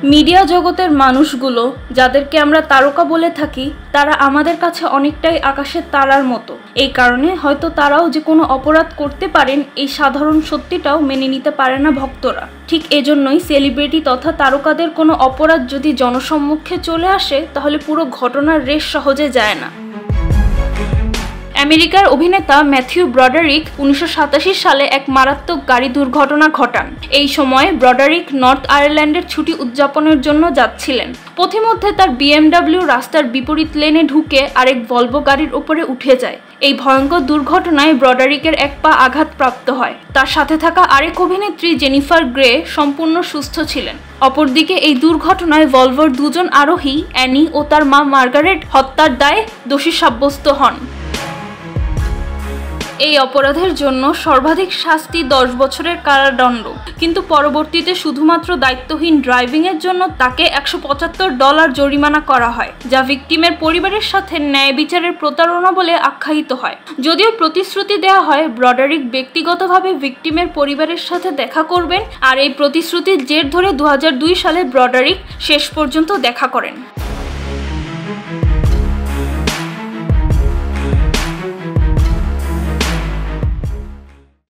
Media জগতের মানুষগুলো যাদেরকে আমরা তারকা বলে থাকি তারা আমাদের কাছে অনেকটাই আকাশের তারার মতো। এই কারণে হয়তো তারাও যে কোনো অপরাধ করতে পারেন এই সাধারণ সত্যিটাও মেনে নিতে পারে না ভক্তরা। ঠিক এজন্যই সেলিব্রিটি তথা তারকাদের কোনো অপরাধ যদি জনসম্মুখে চলে আসে তাহলে পুরো ঘটনার রেশ সহজে যায় না। আমেরিকার অভিনেতা ম্যাথিউ ব্রডারিক 1987 সালে এক মারাত্মক গাড়ি দুর্ঘটনা ঘটান। এই সময় ব্রডারিক নর্থ আয়ারল্যান্ডের ছুটি উদযাপনের জন্য যাচ্ছিলেন। পথিমধ্যে তার BMW রাস্তার বিপরীত লেনে ঢুকে আরেক ভলভো গাড়ির উপরে উঠে যায়। এই ভয়ঙ্কর দুর্ঘটনায় ব্রডারিকের এক পা আঘাতপ্রাপ্ত হয়। তার সাথে থাকা আরেক অভিনেত্রী জেনিফার গ্রে সম্পূর্ণ সুস্থ ছিলেন। অপরদিকে এই দুর্ঘটনায় ভলভোর দুজন আরোহী অ্যানি ও তার মা মার্গারেট হত্যার দায়ে দোষী সাব্যস্ত হন। এই অপরাধের জন্য সর্বাধিক শাস্তি 10 বছরের কারাদণ্ড, কিন্তু পরবর্তীতে শুধুমাত্র দায়িত্বহীন ড্রাইভিংয়ের জন্য তাকে $175 জরিমানা করা হয়, যা ভিকটিমের পরিবারের সাথে ন্যায় বিচারের প্রতারণা বলে আখ্যায়িত হয়। যদিও প্রতিশ্রুতি দেওয়া হয় ব্রডারিক ব্যক্তিগতভাবে ভিকটিমের পরিবারের সাথে দেখা করবেন, আর এই প্রতিশ্রুতির জের ধরে 2002 সালে ব্রডারিক শেষ পর্যন্ত দেখা করেন।